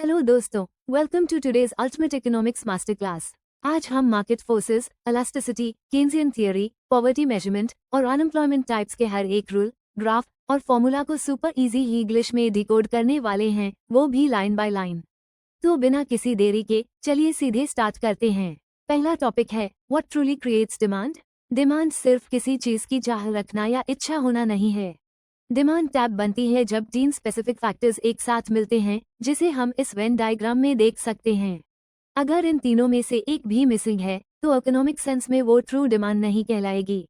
Hello दोस्तों, welcome to today's ultimate economics master class. आज हम market forces, elasticity, Keynesian theory, poverty measurement और unemployment types के हर एक रूल, ग्राफ और फॉर्मूला को सुपर इजी इंग्लिश में डिकोड करने वाले हैं, वो भी लाइन बाय लाइन। तो बिना किसी देरी के चलिए सीधे स्टार्ट करते हैं। पहला टॉपिक है what truly creates demand. Demand सिर्फ किसी चीज की चाह रखना या इच्छा होना नहीं है। डिमांड टैब बनती है जब 3 स्पेसिफिक फैक्टर्स एक साथ मिलते हैं, जिसे हम इस वेन डायग्राम में देख सकते हैं। अगर इन तीनों में से एक भी मिसिंग है तो इकोनॉमिक सेंस में वो ट्रू डिमांड नहीं कहलाएगी।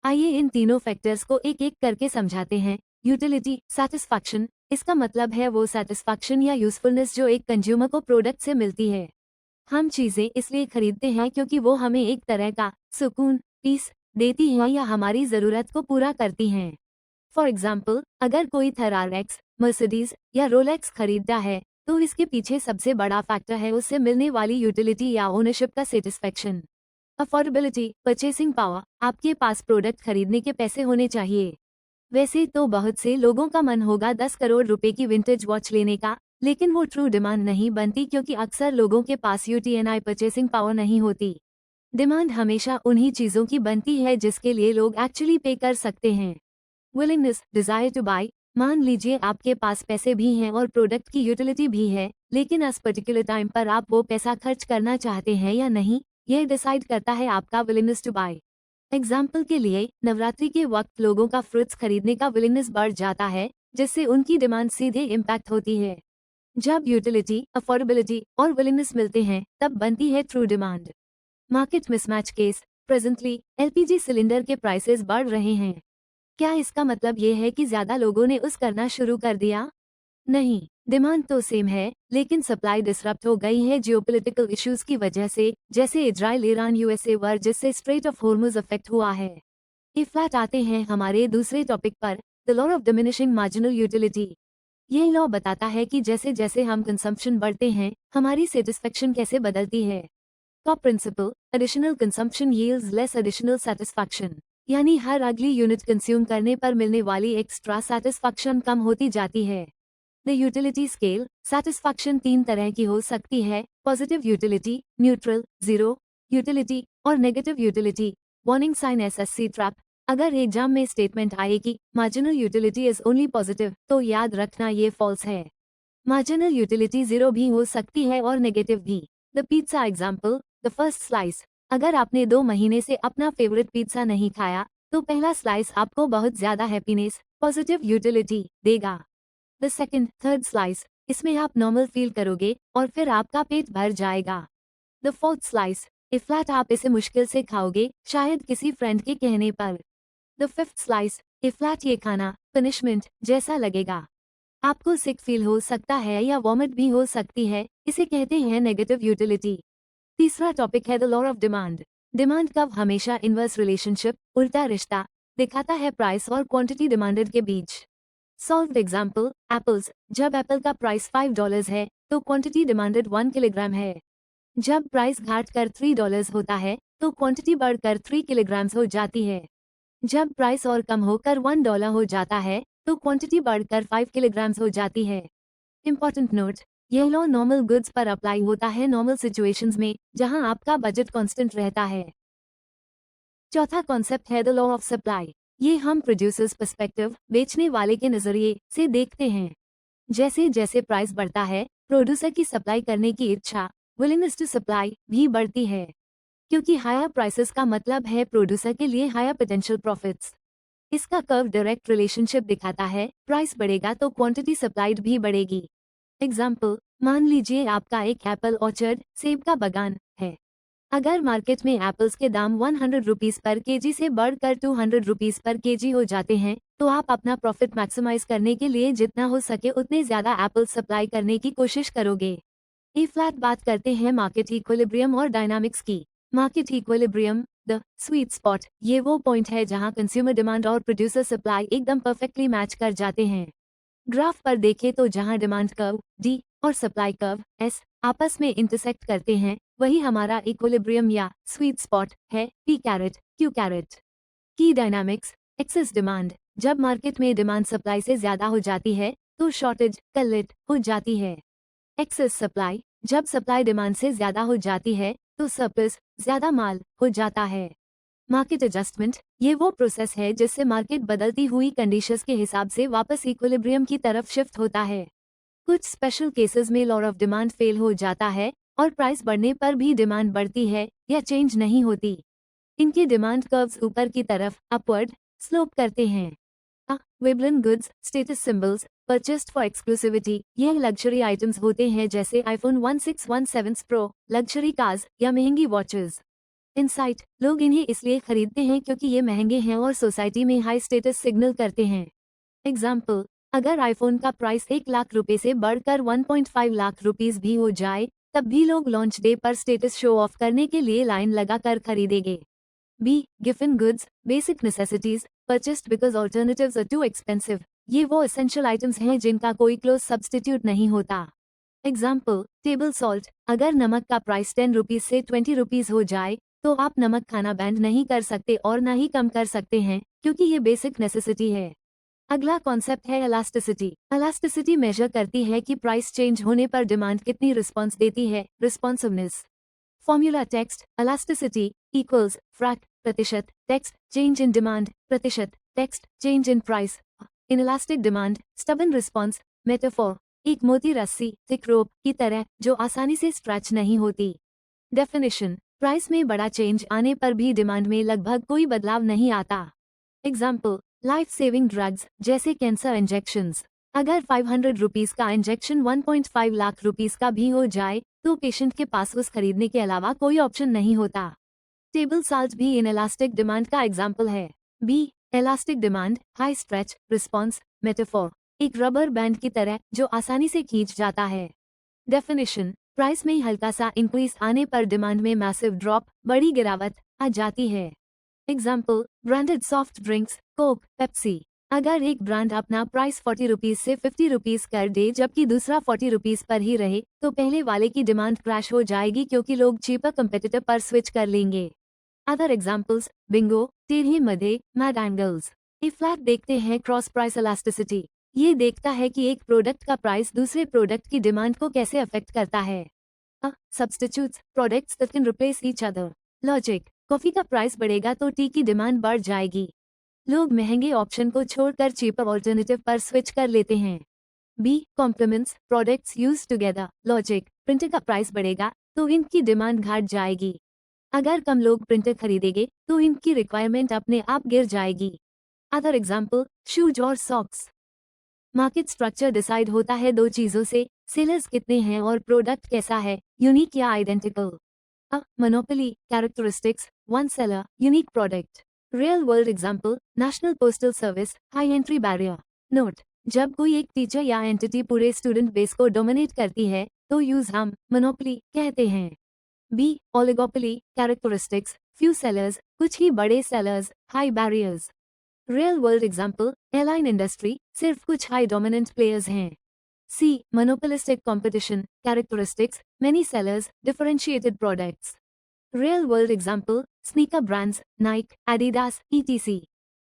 आइए इन तीनों फैक्टर्स को एक एक करके समझाते हैं। यूटिलिटी, सैटिस्फैक्शन, इसका मतलब है वो सैटिस्फैक्शन या यूजफुलनेस जो एक कंज्यूमर को प्रोडक्ट से मिलती है। हम चीजें इसलिए खरीदते हैं क्योंकि वो हमें एक तरह का सुकून, पीस देती हैं या हमारी जरूरत को पूरा करती हैं। फॉर एग्जाम्पल, अगर कोई थरारेक्स, मर्सिडीज या रोलेक्स खरीदता है तो इसके पीछे सबसे बड़ा फैक्टर है उससे मिलने वाली यूटिलिटी या ओनरशिप का सेटिस्फैक्शन। अफोर्डेबिलिटी, परचेसिंग पावर, आपके पास प्रोडक्ट खरीदने के पैसे होने चाहिए। वैसे तो बहुत से लोगों का मन होगा 10 करोड़ रुपए की विंटेज वॉच लेने का, लेकिन वो ट्रू डिमांड नहीं बनती क्योंकि अक्सर लोगों के पास यूटीएनआई परचेसिंग पावर नहीं होती। डिमांड हमेशा उन्हीं चीजों की बनती है जिसके लिए लोग एक्चुअली पे कर सकते हैं। विलिंगनेस, डिजायर टू बाय, मान लीजिए आपके पास पैसे भी हैं और प्रोडक्ट की यूटिलिटी भी है, लेकिन इस पर्टिकुलर टाइम पर आप वो पैसा खर्च करना चाहते हैं या नहीं, यह डिसाइड करता है आपका विलिंगनेस टू बाय। एग्जाम्पल के लिए, नवरात्रि के वक्त लोगों का फ्रूट्स खरीदने का विलिंगनेस बढ़ जाता है, जिससे उनकी डिमांड सीधे इम्पैक्ट होती है। जब यूटिलिटी, अफोर्डेबिलिटी और विलिंगनेस मिलते हैं तब बनती है true demand. Market mismatch case, presently LPG cylinder के प्राइसेस बढ़ रहे हैं। क्या इसका मतलब ये है कि ज्यादा लोगों ने उस करना शुरू कर दिया? नहीं, डिमांड तो सेम है, लेकिन सप्लाई डिसरप्ट हो गई है जियोपॉलिटिकल इश्यूज की वजह से, जैसे इजराइल ईरान यूएसए वार, जिससे स्ट्रेट ऑफ हॉर्मुज अफेक्ट हुआ है। ये फ्लैट आते हैं हमारे दूसरे टॉपिक पर, the law of diminishing marginal utility. ये लॉ बताता है कि जैसे जैसे हम कंजम्पशन बढ़ते हैं, हमारी सेटिस्फेक्शन कैसे बदलती है। Top principle, additional consumption yields less additional satisfaction, यानी हर अगली यूनिट कंज्यूम करने पर मिलने वाली एक्स्ट्रा सेटिस्फैक्शन कम होती जाती है। द यूटिलिटी स्केल, सेटिस्फैक्शन 3 तरह की हो सकती है, positive utility, neutral, zero utility और negative utility. Warning sign SSC trap, अगर एग्जाम में स्टेटमेंट आए कि marginal utility is only positive, तो याद रखना ये फॉल्स है। मार्जिनल यूटिलिटी जीरो भी हो सकती है और नेगेटिव भी। The pizza example, the first slice, अगर आपने 2 महीने से अपना फेवरेट पिज्जा नहीं खाया तो पहला स्लाइस आपको बहुत ज्यादा हैप्पीनेस, पॉजिटिव यूटिलिटी देगा। द सेकंड, थर्ड स्लाइस, इसमें आप नॉर्मल फील करोगे और फिर आपका पेट भर जाएगा। The fourth slice, A flat, आप इसे मुश्किल से खाओगे, शायद किसी फ्रेंड के कहने पर। The fifth slice, A flat, ये खाना पनिशमेंट जैसा लगेगा। आपको सिक फील हो सकता है या वॉमिट भी हो सकती है, इसे कहते हैं नेगेटिव यूटिलिटी। तीसरा टॉपिक है the law of demand. Demand curve हमेशा इनवर्स रिलेशनशिप, उल्टा रिश्ता दिखाता है प्राइस और क्वांटिटी डिमांडेड के बीच। सॉल्व्ड एग्जांपल, एप्पल्स, जब एप्पल का प्राइस $5 है तो क्वांटिटी डिमांडेड 1 किलोग्राम है। जब प्राइस घट कर $3 होता है तो क्वांटिटी बढ़कर 3 किलोग्राम हो जाती है। जब प्राइस और कम होकर $1 हो जाता है तो क्वांटिटी बढ़कर 5 किलोग्राम हो जाती है। इंपॉर्टेंट नोट, यह लॉ नॉर्मल गुड्स पर अप्लाई होता है नॉर्मल सिचुएशंस में, जहां आपका बजट कांस्टेंट रहता है। चौथा कॉन्सेप्ट है द लॉ ऑफ सप्लाई। ये हम प्रोड्यूसर्स पर्सपेक्टिव, बेचने वाले के नजरिए से देखते हैं। जैसे जैसे प्राइस बढ़ता है, प्रोड्यूसर की सप्लाई करने की इच्छा, विलिंगनेस टू सप्लाई, भी बढ़ती है। क्योंकि हायर प्राइसेस का मतलब है प्रोड्यूसर के लिए हायर पोटेंशियल प्रॉफिट्स। इसका कर्व डायरेक्ट रिलेशनशिप दिखाता है, प्राइस बढ़ेगा तो क्वांटिटी सप्लाइड भी बढ़ेगी। एग्जाम्पल, मान लीजिए आपका एक एप्पल ऑर्चर्ड, सेब का बागान है। अगर मार्केट में एप्पल्स के दाम 100 रुपीज पर केजी से बढ़कर 200 रुपीज पर केजी हो जाते हैं, तो आप अपना प्रॉफिट मैक्सिमाइज करने के लिए जितना हो सके उतने ज्यादा एप्पल सप्लाई करने की कोशिश करोगे। ए फ्लैट बात करते हैं मार्केट इक्विलिब्रियम और डायनामिक्स की। Market equilibrium, the sweet spot, ये वो पॉइंट है जहां कंज्यूमर डिमांड और प्रोड्यूसर सप्लाई एकदम परफेक्टली मैच कर जाते हैं। ग्राफ पर देखें तो जहां डिमांड कर्व डी और सप्लाई कर्व एस आपस में इंटरसेक्ट करते हैं, वही हमारा इक्विलिब्रियम या स्वीट स्पॉट है, पी कैरेट क्यू कैरेट। की डायनामिक्स, एक्सेस डिमांड, जब मार्केट में डिमांड सप्लाई से ज्यादा हो जाती है तो शॉर्टेज कल्लेट हो जाती है। एक्सेस सप्लाई, जब सप्लाई डिमांड से ज्यादा हो जाती है तो सरप्लस, ज्यादा माल हो जाता है। मार्केट एडजस्टमेंट, ये वो प्रोसेस है जिससे मार्केट बदलती हुई कंडीशंस के हिसाब से वापस इक्विलिब्रियम की तरफ शिफ्ट होता है। कुछ स्पेशल केसेस में लॉ ऑफ डिमांड फेल हो जाता है और प्राइस बढ़ने पर भी डिमांड बढ़ती है या चेंज नहीं होती। इनके डिमांड कर्व्स ऊपर की तरफ अपवर्ड स्लोप करते हैं। Veblen goods, status symbols, purchased for exclusivity, ये लग्जरी आइटम्स होते हैं जैसे आईफोन 1617 प्रो, लग्जरी कार्स या महंगी वॉचेस। इनसाइट, लोग इन्हें इसलिए खरीदते हैं क्योंकि ये महंगे हैं और सोसाइटी में हाई स्टेटस सिग्नल करते हैं। एग्जाम्पल, अगर आईफोन का प्राइस 1 लाख रुपए से बढ़कर 1.5 लाख रुपीस भी हो जाए तब भी लोग लॉन्च डे पर स्टेटस शो ऑफ करने के लिए लाइन लगाकर खरीदेंगे। B. Giffen goods, basic necessities, purchased because alternatives are too expensive, ये वो एसेंशियल आइटम्स हैं जिनका कोई क्लोज सब्स्टिट्यूट नहीं होता। एग्जाम्पल, टेबल सॉल्ट, अगर नमक का प्राइस 10 रुपीज से 20 रुपीज हो जाए तो आप नमक खाना बैंड नहीं कर सकते और ना ही कम कर सकते हैं क्योंकि ये बेसिक नेसेसिटी है। अगला कॉन्सेप्ट है इलास्टिसिटी। इलास्टिसिटी मेजर करती है कि प्राइस चेंज होने पर डिमांड कितनी रिस्पॉन्स देती है, responsiveness. Formula text, elasticity equals frac प्रतिशत टेक्स्ट चेंज इन डिमांड प्रतिशत text change in price. Inelastic demand stubborn response, metaphor, एक मोटी रस्सी थिक रोप की तरह जो आसानी से स्ट्रेच नहीं होती। डेफिनेशन, प्राइस में बड़ा चेंज आने पर भी डिमांड में लगभग कोई बदलाव नहीं आता। एग्जाम्पल, लाइफ सेविंग ड्रग्स जैसे कैंसर इंजेक्शंस, अगर 500 रुपीज का इंजेक्शन 1.5 लाख रुपीस का भी हो जाए तो पेशेंट के पास उस खरीदने के अलावा कोई ऑप्शन नहीं होता। टेबल साल्ट भी इन इलास्टिक डिमांड का एग्जाम्पल है। B. Elastic demand high stretch response, metaphor, एक रबर बैंड की तरह जो आसानी से खींच जाता है। डेफिनेशन, प्राइस में हल्का सा इंक्रीज आने पर डिमांड में मैसिव ड्रॉप, बड़ी गिरावट आ जाती है। Example, branded soft drinks, Coke, Pepsi, अगर एक ब्रांड अपना प्राइस 40 रुपीज से 50 रुपीज कर दे जबकि दूसरा 40 रुपीज पर ही रहे तो पहले वाले की डिमांड क्रैश हो जाएगी क्योंकि लोग चीपर कंपेटिटर पर स्विच कर लेंगे। अदर एग्जाम्पल्स, बिंगो, टेढ़े मधे, मैड एंगल्स। ये फ्लैट देखते हैं क्रॉस प्राइस इलास्टिसिटी, ये देखता है कि एक प्रोडक्ट का प्राइस दूसरे प्रोडक्ट की डिमांड को कैसे अफेक्ट करता है। Substitutes, products that can replace each other. Logic, coffee का प्राइस बढ़ेगा तो टी की डिमांड बढ़ जाएगी। लोग महंगे ऑप्शन को छोड़कर चीपर ऑल्टरनेटिव पर स्विच कर लेते हैं। B. Complements, products use together. Logic, printer का प्राइस बढ़ेगा तो इनकी डिमांड घट जाएगी। अगर कम लोग प्रिंटर खरीदेंगे तो इनकी रिक्वायरमेंट अपने आप गिर जाएगी। अदर एग्जाम्पल, शूज और सॉक्स। मार्केट स्ट्रक्चर डिसाइड होता है दो चीजों से, सेलर्स कितने हैं और प्रोडक्ट कैसा है, यूनिक या identical. Monopoly characteristics, one seller, unique product. Real world example, national postal service, high entry barrier. Note, जब कोई एक टीचर या एंटिटी पूरे स्टूडेंट बेस को डोमिनेट करती है तो यूज हम मोनोपोली कहते हैं। B. Oligopoly characteristics, few sellers, कुछ ही बड़े sellers, high barriers. Real world example, airline industry, सिर्फ कुछ हाई डोमिनेंट प्लेयर्स हैं। C. Monopolistic competition characteristics, many sellers, differentiated products. Real world example, sneaker brands, Nike, Adidas, etc।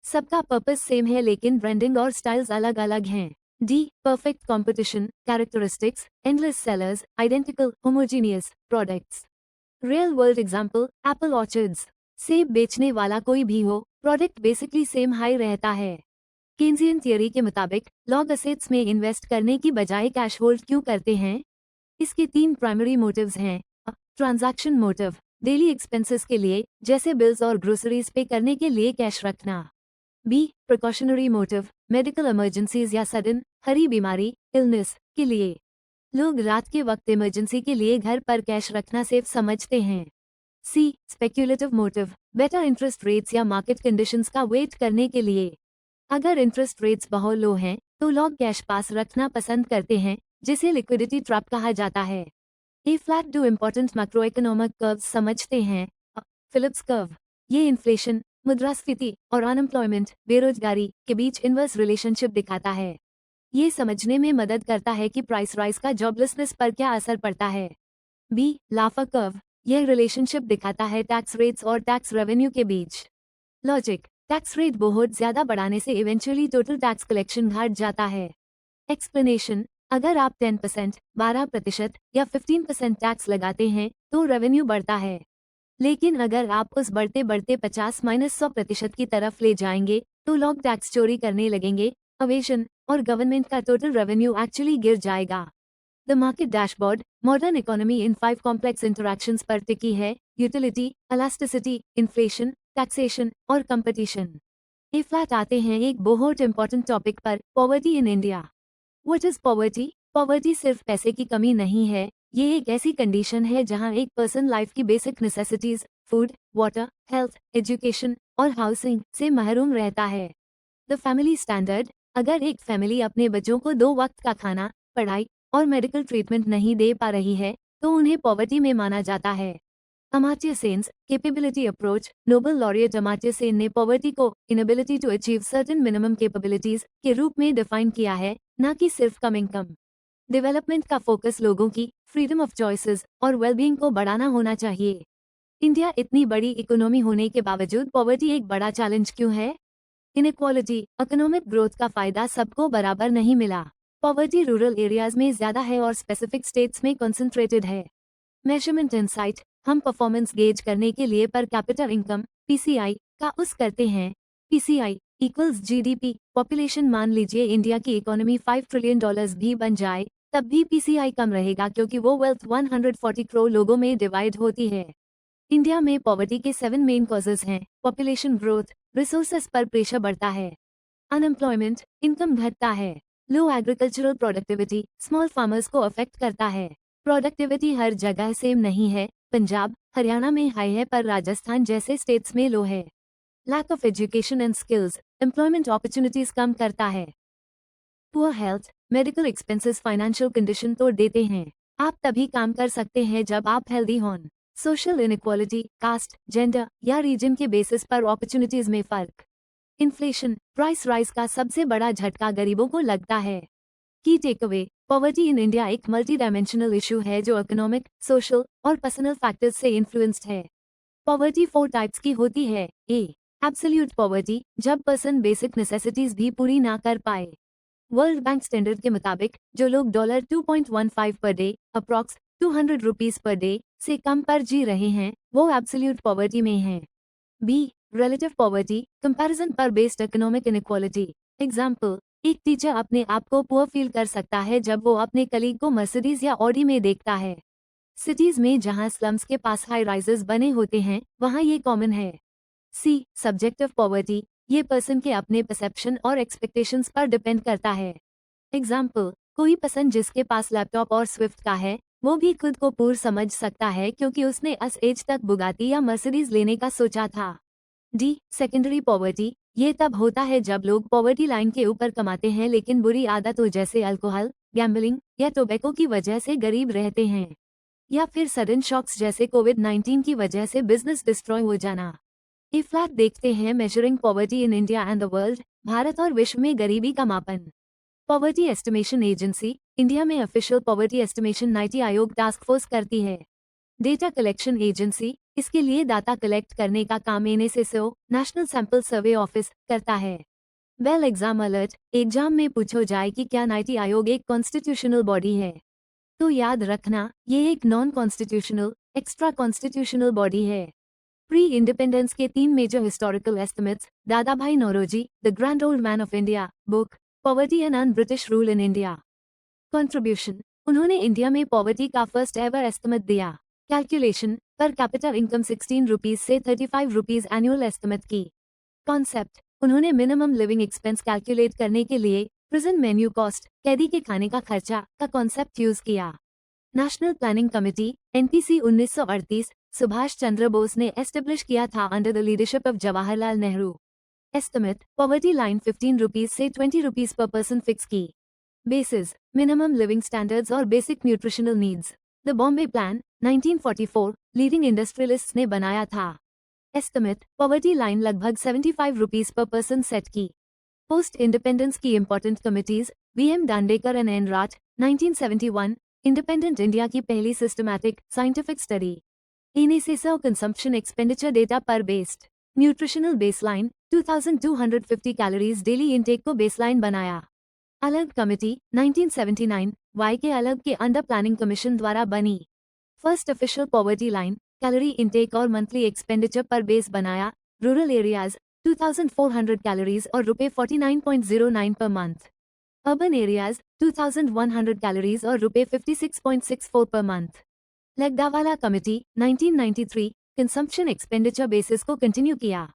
सबका purpose same है लेकिन branding और स्टाइल्स अलग अलग हैं। D. Perfect competition characteristics, endless sellers, identical homogeneous products. Real world example, apple orchards, सेब बेचने वाला कोई भी हो, प्रोडक्ट बेसिकली सेम हाई रहता है। केन्जियन थियरी के मुताबिक लॉग असेट्स में इन्वेस्ट करने की बजाय कैश होल्ड क्यों करते हैं? इसके 3 प्राइमरी मोटिव्स हैं। ट्रांजैक्शन मोटिव, डेली एक्सपेंसेस के लिए जैसे बिल्स और ग्रोसरीज पे करने के लिए कैश रखना। B. Precautionary motive, medical emergencies या सडन हरी बीमारी इलनेस के लिए। लोग रात के वक्त इमरजेंसी के लिए घर पर कैश रखना सेफ समझते हैं। C. Speculative motive, better interest rates या मार्केट कंडीशंस का वेट करने के लिए। अगर इंटरेस्ट रेट्स बहुत लो हैं तो लोग कैश पास रखना पसंद करते हैं जिसे लिक्विडिटी ट्रैप कहा जाता है। ये फ्लैट दो इम्पोर्टेंट मैक्रो इकोनॉमिक कर्व्स समझते हैं। फिलिप्स कर्व, ये इन्फ्लेशन, मुद्रास्फीति और अनएम्प्लॉयमेंट बेरोजगारी के बीच इनवर्स रिलेशनशिप दिखाता है। ये समझने में मदद करता है कि प्राइस राइज का जॉबलेसनेस पर क्या असर पड़ता है। बी. लाफर कर्व, यह रिलेशनशिप दिखाता है टैक्स रेट्स और टैक्स रेवेन्यू के बीच। लॉजिक, टैक्स रेट बहुत ज्यादा बढ़ाने से इवेंचुअली टोटल टैक्स कलेक्शन घट जाता है। एक्सप्लेनेशन, अगर आप 10%, 12% या 15% टैक्स लगाते हैं तो रेवेन्यू बढ़ता है। लेकिन अगर आप उस बढ़ते बढ़ते 50-100% की तरफ ले जाएंगे तो लोग टैक्स चोरी करने लगेंगे, अवेशन और गवर्नमेंट का टोटल रेवेन्यू एक्चुअली गिर जाएगा। The market dashboard modern economy in 5 complex interactions पर टिकी है: यूटिलिटी, इलास्टिसिटी, इन्फ्लेशन, टैक्सेशन और कंपटीशन। ये फ्लैट आते हैं एक बहुत इंपॉर्टेंट टॉपिक पर, poverty in India. What is poverty? Poverty सिर्फ पैसे की कमी नहीं है, ये एक ऐसी कंडीशन है जहां एक पर्सन लाइफ की basic necessities, food, water, health, education और हाउसिंग से महरूम रहता है। द फैमिली स्टैंडर्ड: अगर एक फैमिली अपने बच्चों को 2 वक्त का खाना, पढ़ाई और मेडिकल ट्रीटमेंट नहीं दे पा रही है तो उन्हें पॉवर्टी में माना जाता है। Amartya Sen's capability approach: Nobel laureate Amartya Sen ने पॉवर्टी को inability to achieve certain minimum capabilities के रूप में डिफाइन किया है, न कि सिर्फ कम इनकम। डेवलपमेंट का फोकस लोगों की फ्रीडम ऑफ चॉइसेस और वेलबींग को बढ़ाना होना चाहिए। इंडिया इतनी बड़ी इकोनॉमी होने के बावजूद पॉवर्टी एक बड़ा चैलेंज क्यों है? इनइक्वालिटी: इकोनॉमिक ग्रोथ का फायदा सबको बराबर नहीं मिला। पॉवर्टी रूरल एरियाज में ज्यादा है और स्पेसिफिक स्टेट्स में कंसंट्रेटेड है। मेजरमेंट इनसाइट: हम परफॉर्मेंस गेज करने के लिए पर कैपिटा इनकम (पीसीआई) का उस करते हैं। PCI equals GDP. पॉपुलेशन: मान लीजिए इंडिया की इकोनॉमी $5 ट्रिलियन भी बन जाए, तब भी पीसीआई कम रहेगा क्योंकि वो वेल्थ 140 करोड़ लोगों में डिवाइड होती है। इंडिया में पॉवर्टी के 7 मेन कॉजेज हैं: पॉपुलेशन ग्रोथ, रिसोर्सेस पर प्रेशर बढ़ता है, अनएम्प्लॉयमेंट, इनकम घटता है, लो एग्रीकल्चरल प्रोडक्टिविटी, स्मॉल फार्मर्स को अफेक्ट करता है। प्रोडक्टिविटी हर जगह सेम नहीं है, पंजाब, हरियाणा में हाई है पर राजस्थान जैसे स्टेट्स में लो है। Lack of education and skills, employment opportunities कम करता है। Poor health, medical expenses financial condition तोड़ देते हैं। आप तभी काम कर सकते हैं जब आप हेल्दी हों। सोशल इनइक्वालिटी, कास्ट, जेंडर या रीजन के बेसिस पर अपॉर्चुनिटीज में फर्क। इन्फ्लेशन, प्राइस राइज का सबसे बड़ा झटका गरीबों को लगता है। की टेकअवे: पॉवर्टी इन इंडिया एक मल्टी डायमेंशनल इशू है जो इकोनॉमिक, सोशल और पर्सनल फैक्टर्स से इन्फ्लुएंस्ड है। पॉवर्टी 4 टाइप्स की होती है। ए, एब्सोल्यूट पॉवर्टी: जब पर्सन बेसिक नेसेसिटीज भी पूरी ना कर पाए। वर्ल्ड बैंक स्टैंडर्ड के मुताबिक जो लोग $2.15 per day approx ₹200 per day से कम पर जी रहे हैं वो एब्सोल्यूट पॉवर्टी में हैं। बी, रिलेटिव पॉवर्टी, कंपैरिजन पर बेस्ड इकोनॉमिक इनइक्वालिटी। एग्जाम्पल, एक टीचर अपने आप को पुअर फील कर सकता है जब वो अपने कलीग को मर्सिडीज या ऑडी में देखता है। सिटीज में जहां स्लम्स के पास हाई राइजेस बने होते हैं वहां ये कॉमन है। सी, सब्जेक्टिव पॉवर्टी, ये पर्सन के अपने परसेप्शन और एक्सपेक्टेशंस पर डिपेंड करता है। एग्जाम्पल, कोई पर्सन जिसके पास लैपटॉप और स्विफ्ट का है वो भी खुद को पूर समझ सकता है क्योंकि उसने इस एज तक बुगाटी या मर्सिडीज लेने का सोचा था। डी, सेकेंडरी पॉवर्टी, ये तब होता है जब लोग पॉवर्टी लाइन के ऊपर कमाते हैं लेकिन बुरी आदतों जैसे अल्कोहल, गैम्बलिंग या टोबैको की वजह से गरीब रहते हैं, या फिर सडन शॉक्स जैसे कोविड-19 की वजह से बिजनेस डिस्ट्रॉय हो जाना। ये फ्लैट देखते हैं measuring poverty in India and the world, Bharat और विश्व में गरीबी का मापन। पॉवर्टी एस्टिमेशन एजेंसी, इंडिया में official poverty estimation NITI Aayog task force करती है। डेटा कलेक्शन एजेंसी, इसके लिए डाटा कलेक्ट करने का काम NSSO, national sample survey office, करता है। वेल एग्जाम अलर्ट, एग्जाम में पूछो जाए कि क्या नीति आयोग एक कॉन्स्टिट्यूशनल बॉडी है तो याद रखना ये एक non constitutional, extra constitutional body है। प्री इंडिपेंडेंस के 3 major historical estimates, Dadabhai Naoroji, the grand old man of India, book, poverty and un British rule in India. Contribution, उन्होंने इंडिया में पॉवर्टी का फर्स्ट एवर एस्टिमेट दिया। Calculation, per capital income 16 rupees से 35 rupees annual estimate की। Concept, उन्होंने minimum living expense calculate करने के लिए प्रिजन मेन्यू कॉस्ट, कैदी के खाने का खर्चा का कॉन्सेप्ट यूज किया। National planning committee NPC 1938 Subhash Chandra Bose ने एस्टेब्लिश किया था under the leadership of Jawaharlal Nehru. Estimate, poverty line 15 rupees से 20 रुपीज पर पर्सन फिक्स की। बेसिस, मिनिमम लिविंग स्टैंडर्ड्स और basic nutritional needs. The Bombay plan 1944 leading industrialists ने बनाया था। एस्टिमेट, पॉवर्टी लाइन लगभग 75 रुपीज पर पर्सन सेट की। पोस्ट इंडिपेंडेंस की important committees, VM Dandekar and N Rath, 1971 independent India की पहली systematic scientific study. NSSO consumption expenditure data पर based. Nutritional baseline 2250 calories daily intake को बेसलाइन बनाया। अलग कमिटी 1979 वाई के अलग के अंडर प्लानिंग कमीशन द्वारा बनी। First official poverty line, calorie intake और मंथली एक्सपेंडिचर पर बेस बनाया। रूरल एरियाज 2400 कैलोरीज और ₹49.09 per month. Urban areas 2100 calories और ₹56.64 per month. Lakdawala committee 1993 consumption expenditure basis को कंटिन्यू किया।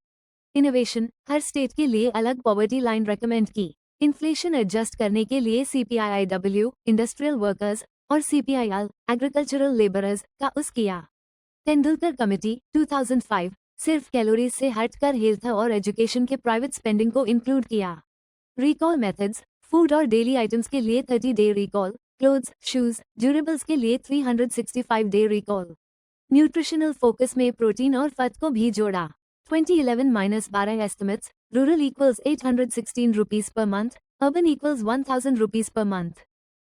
इनोवेशन, हर स्टेट के लिए अलग पॉवर्टी लाइन रेकमेंड की। इन्फ्लेशन एडजस्ट करने के लिए CPIIW इंडस्ट्रियल वर्कर्स और CPIL एग्रीकल्चरल लेबरर्स का उस किया। तेंदुलकर कमेटी 2005 सिर्फ कैलोरीज से हटकर हेल्थ और एजुकेशन के प्राइवेट स्पेंडिंग को इंक्लूड किया। रिकॉल मेथड्स, फूड और डेली आइटम्स के लिए 30 day recall, clothes, shoes, durables के लिए 365 डे रिकॉल। न्यूट्रिशनल फोकस में प्रोटीन और फैट को भी जोड़ा। 2011-12 estimates, rural equals ₹816 per month, urban equals ₹1000 per month.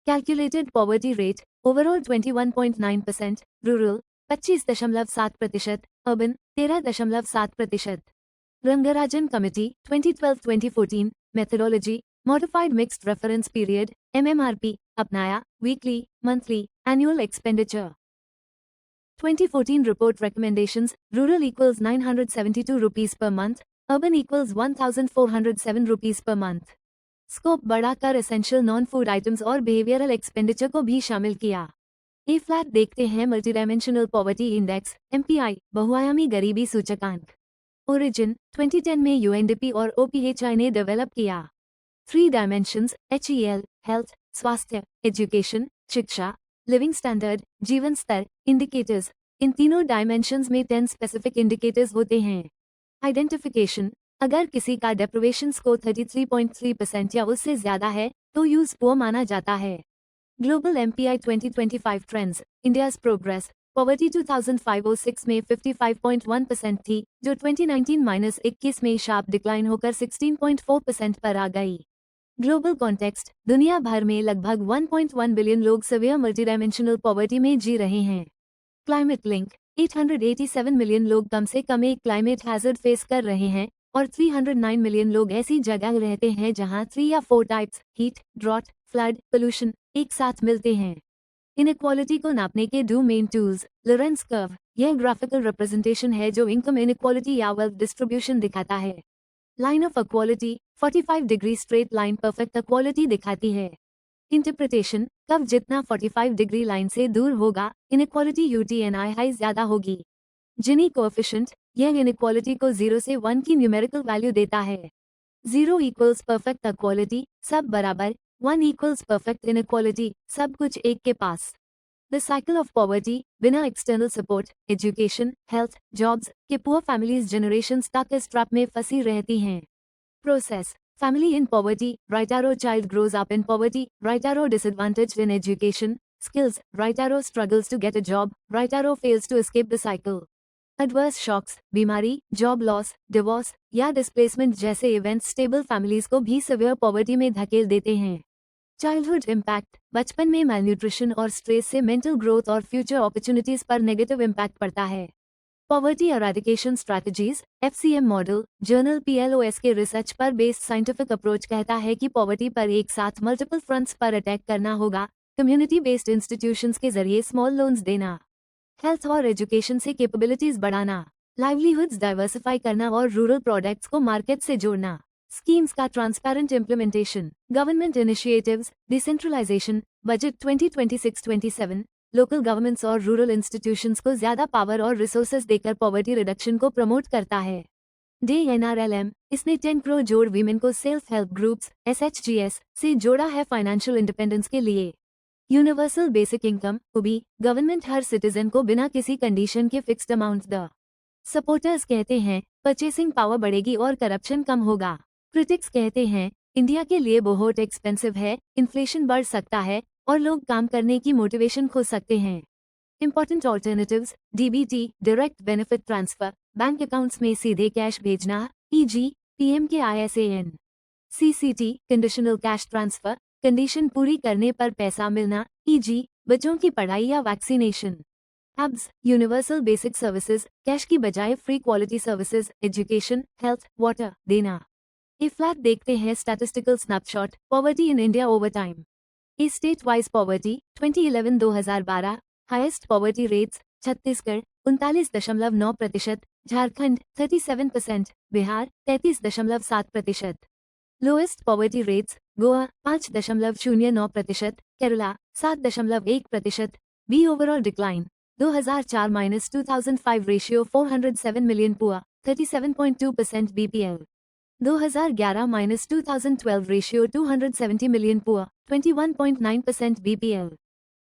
Calculated poverty rate, overall 21.9%, rural 25.7%, urban 13.7%। Rangarajan committee 2012-2014 methodology, modified mixed reference period MMRP अपनाया। Weekly, monthly, annual expenditure. 2014 report recommendations, rural equals ₹972 per month, urban equals ₹1407 per month। Scope बढ़ाकर essential non food items और behavioural expenditure को भी शामिल किया। ए flat देखते हैं multidimensional poverty index MPI बहुआयामी गरीबी सूचकांक। ओरिजिन 2010 में UNDP और OPHI ने डेवलप किया। 3 डायमेंशंस HEL, हेल्थ, स्वास्थ्य, एजुकेशन, शिक्षा, लिविंग स्टैंडर्ड, जीवन स्तर, इंडिकेटर्स। इन तीनों डायमेंशंस में 10 स्पेसिफिक इंडिकेटर्स होते हैं। आइडेंटिफिकेशन, अगर किसी का डेप्रिवेशन स्कोर 33.3% या उससे ज्यादा है तो यूज पुअर माना जाता है। Global MPI 2025 trends, India's progress, poverty 2005-06 में 55.1% थी, जो 2019-21 में शार्प डिक्लाइन होकर 16.4% पर आ गई। ग्लोबल कॉन्टेक्स्ट, दुनिया भर में लगभग 1.1 बिलियन लोग सिवियर मल्टीडायमेंशनल पॉवर्टी में जी रहे हैं। क्लाइमेट लिंक, 887 मिलियन लोग कम से कम एक क्लाइमेट हैजर्ड फेस कर रहे हैं और 309 मिलियन लोग ऐसी जगह रहते हैं जहां 3 या 4 types heat, drought, flood, pollution एक साथ मिलते हैं। इनइक्वालिटी को नापने के 2 मेन टूल्स, लोरेंस कर्व, यह ग्राफिकल रिप्रेजेंटेशन है जो इनकम इनइक्वालिटी या वेल्थ डिस्ट्रीब्यूशन दिखाता है। Line of equality, 45 degree straight line perfect equality दिखाती है। इंटरप्रिटेशन, कर्व जितना 45 डिग्री लाइन से दूर होगा, इनइक्वालिटी UTNI हाई ज्यादा होगी। जिनी कोएफिशिएंट, यह इनइक्वालिटी को 0 से 1 की न्यूमेरिकल वैल्यू देता है। 0 इक्वल्स परफेक्ट इक्वालिटी, सब बराबर, 1 इक्वल्स परफेक्ट इनइक्वालिटी, सब कुछ एक के पास। द साइकिल ऑफ पॉवर्टी, बिना external support, education, health, jobs के पुअर फैमिलीज जनरेशंस तक इस ट्रैप में फंसी रहती हैं। Process, family in poverty, right arrow child grows up in poverty, right arrow disadvantaged in education, skills, right arrow struggles to get a job, right arrow fails to escape the cycle. Adverse shocks, बीमारी, job loss, divorce या displacement जैसे events stable families को भी severe poverty में धकेल देते हैं। Childhood impact, बचपन में malnutrition और stress से mental growth और future opportunities पर negative impact पड़ता है। Poverty eradication strategies, FCM model, journal PLOS के रिसर्च पर बेस्ड साइंटिफिक अप्रोच कहता है कि पॉवर्टी पर एक साथ मल्टीपल फ्रंट्स पर अटैक करना होगा। कम्युनिटी बेस्ड इंस्टीट्यूशंस के जरिए स्मॉल लोन्स देना, हेल्थ और एजुकेशन से कैपेबिलिटीज बढ़ाना, लाइवलीहुड्स डाइवर्सिफाई करना और रूरल प्रोडक्ट्स को मार्केट से जोड़ना। स्कीम्स का transparent implementation, government initiatives, decentralisation, budget 2026-27, local governments और रूरल इंस्टीट्यूशंस को ज्यादा पावर और रिसोर्सेज देकर पॉवर्टी रिडक्शन को प्रमोट करता है। DNRLM, इसने 10 करोड़ जोड़ वीमेन को सेल्फ हेल्प ग्रुप्स SHGS से जोड़ा है फाइनेंशियल इंडिपेंडेंस के लिए। Universal basic income UBI, government हर सिटीजन को बिना किसी कंडीशन के फिक्स्ड अमाउंट द। सपोर्टर्स कहते हैं परचेसिंग पावर बढ़ेगी और करप्शन कम होगा। क्रिटिक्स कहते हैं इंडिया के लिए बहुत एक्सपेंसिव है, इन्फ्लेशन बढ़ सकता है और लोग काम करने की मोटिवेशन खो सकते हैं। Important alternatives, DBT, direct benefit transfer, bank accounts में सीधे कैश भेजना, e.g. PM के ISAN। CCT, conditional cash transfer, condition पूरी करने पर पैसा मिलना, e.g. बच्चों की पढ़ाई या vaccination. HUBs, universal basic services, cash की बजाय free quality services, education, health, water देना। ए फ्लैट देखते हैं statistical snapshot, poverty in India over time. A state wise poverty 2011-2012 highest poverty rates Chhattisgarh 39.9%, Jharkhand 37%, Bihar 33.7%। Lowest poverty rates Goa 5.09%, Kerala 7.1%। B overall decline 2004-2005 ratio 407 million poor 37.2% BPL. 2011-2012 ratio 270 million पुआ 21.9% BPL.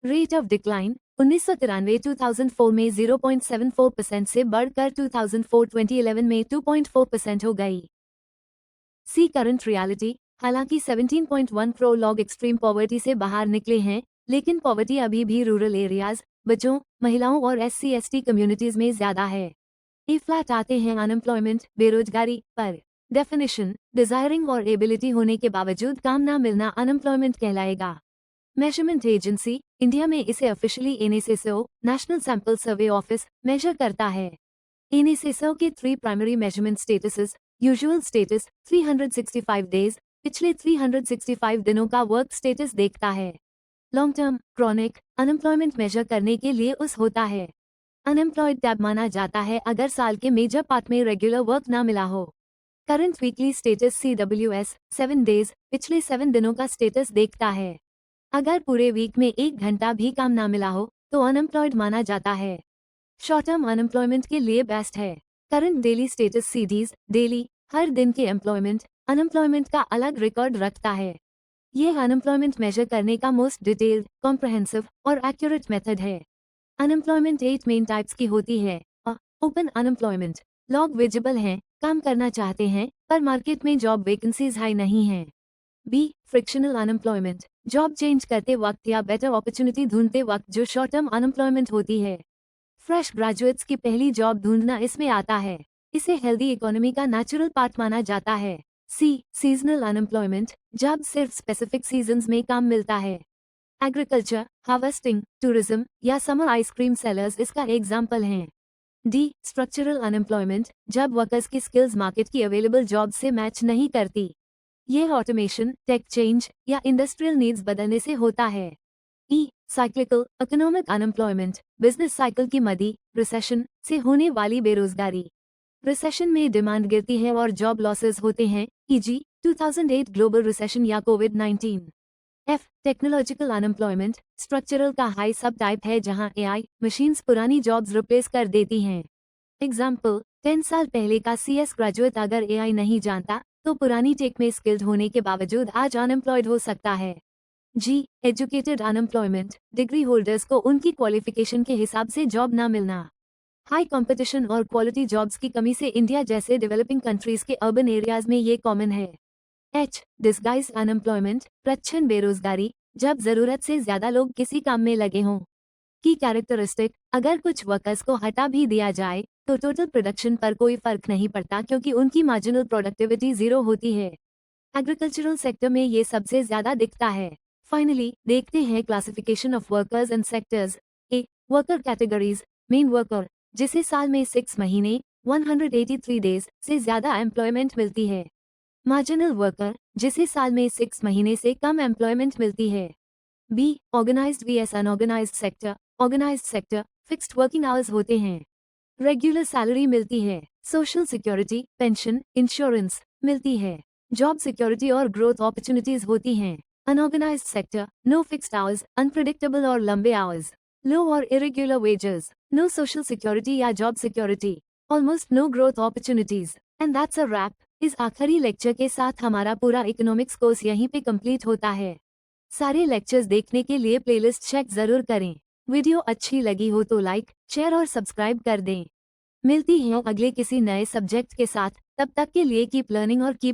Rate of decline 1993-2004 में 0.74% से बढ़कर 2004-2011 में 2.4% हो गई। सी current reality हालांकि 17.1 करोड़ लोग extreme poverty से बाहर निकले हैं, लेकिन पॉवर्टी अभी भी रूरल एरियाज, बच्चों, महिलाओं और SC/ST कम्युनिटीज में ज्यादा है। ए फ्लैट आते हैं अनएम्प्लॉयमेंट बेरोजगारी पर। डेफिनेशन डिजायरिंग और एबिलिटी होने के बावजूद काम ना मिलना अनएम्प्लॉयमेंट कहलाएगा। मेजरमेंट एजेंसी इंडिया में इसे officially NSSO national sample survey office measure करता है। एनएसएसओ के 3 primary measurement statuses usual status 365 days पिछले 365 दिनों का वर्क स्टेटस देखता है। Long term chronic unemployment measure करने के लिए उस होता है। अनएम्प्लॉयड टैब माना जाता है अगर साल के मेजर पार्ट में रेगुलर वर्क ना मिला हो। Current weekly status CWS 7 days पिछले 7 दिनों का स्टेटस देखता है। अगर पूरे वीक में 1 घंटा भी काम ना मिला हो तो अनएम्प्लॉयड माना जाता है। शॉर्ट टर्म अनएम्प्लॉयमेंट के लिए बेस्ट है। Current daily status CDS daily हर दिन के एम्प्लॉयमेंट अनएम्प्लॉयमेंट का अलग रिकॉर्ड रखता है। यह अनएम्प्लॉयमेंट मेजर करने का मोस्ट डिटेल्ड, कॉम्प्रहेंसिव और एक्यूरेट मेथड है। अनएम्प्लॉयमेंट 8 मेन टाइप्स की होती है। ओपन अनएम्प्लॉयमेंट लोग विजिबल हैं, काम करना चाहते हैं पर मार्केट में जॉब वैकेंसीज हाई नहीं हैं। B frictional unemployment job change करते वक्त या बेटर अपॉर्चुनिटी ढूंढते वक्त जो शॉर्ट टर्म अनएम्प्लॉयमेंट होती है। फ्रेश ग्रेजुएट्स की पहली जॉब ढूंढना इसमें आता है। इसे हेल्दी इकोनॉमी का नेचुरल पार्ट माना जाता है। सी सीजनल अनएम्प्लॉयमेंट जब सिर्फ स्पेसिफिक सीजन्स में काम मिलता है। एग्रीकल्चर, हार्वेस्टिंग, टूरिज्म या समर आइसक्रीम सेलर्स इसका एग्जाम्पल हैं। डी स्ट्रक्चरल अनएम्प्लॉयमेंट जब वर्कर्स की स्किल्स मार्केट की अवेलेबल जॉब से मैच नहीं करती। यह ऑटोमेशन, टेक चेंज या इंडस्ट्रियल नीड्स बदलने से होता है। E cyclical economic unemployment business cycle की मदी रिसेशन से होने वाली बेरोजगारी। रिसेशन में डिमांड गिरती है और जॉब लॉसेस होते हैं, e.g. 2008 ग्लोबल रिसेशन या कोविड-19। एफ टेक्नोलॉजिकल अनएम्प्लॉयमेंट स्ट्रक्चरल का हाई सब टाइप है जहां AI मशीन्स पुरानी जॉब्स रिप्लेस कर देती हैं। एग्जाम्पल 10 साल पहले का CS ग्रेजुएट अगर AI नहीं जानता तो पुरानी टेक में स्किल्ड होने के बावजूद आज अनएम्प्लॉयड हो सकता है। जी एजुकेटेड अनएम्प्लॉयमेंट डिग्री होल्डर्स को उनकी क्वालिफिकेशन के हिसाब से जॉब ना मिलना। हाई कंपटीशन और क्वालिटी जॉब्स की कमी से इंडिया जैसे डेवलपिंग कंट्रीज के अर्बन एरियाज में ये कॉमन है। एच डिस्गाइज अनएम्प्लॉयमेंट प्रच्छन्न बेरोजगारी जब जरूरत से ज्यादा लोग किसी काम में लगे हों। की कैरेक्टरिस्टिक अगर कुछ वर्कर्स को हटा भी दिया जाए तो टोटल प्रोडक्शन पर कोई फर्क नहीं पड़ता क्योंकि उनकी मार्जिनल प्रोडक्टिविटी 0 होती है। एग्रीकल्चरल सेक्टर में ये सबसे ज्यादा दिखता है। फाइनली देखते हैं classification of workers and sectors. A worker categories main worker जिसे साल में 6 महीने 183 डेज से ज्यादा एम्प्लॉयमेंट मिलती है। मार्जिनल वर्कर जिसे साल में 6 महीने से कम एम्प्लॉयमेंट मिलती है। B organised vs unorganised sector organised sector fixed working hours होते हैं, रेगुलर सैलरी मिलती है, सोशल सिक्योरिटी पेंशन इंश्योरेंस मिलती है, जॉब सिक्योरिटी और ग्रोथ अपॉर्चुनिटीज होती हैं। Unorganised sector no fixed hours unpredictable और लंबे आवर्स, लो और irregular wages, no social security या job security, almost no growth opportunities. And that's a wrap. इस आखिरी लेक्चर के साथ हमारा पूरा इकोनॉमिक्स कोर्स यहीं पे कंप्लीट होता है। सारे लेक्चर्स देखने के लिए प्लेलिस्ट चेक जरूर करें। वीडियो अच्छी लगी हो तो लाइक, शेयर और सब्सक्राइब कर दें। मिलती हैं अगले किसी नए सब्जेक्ट के साथ, तब तक के लिए कीप लर्निंग और कीप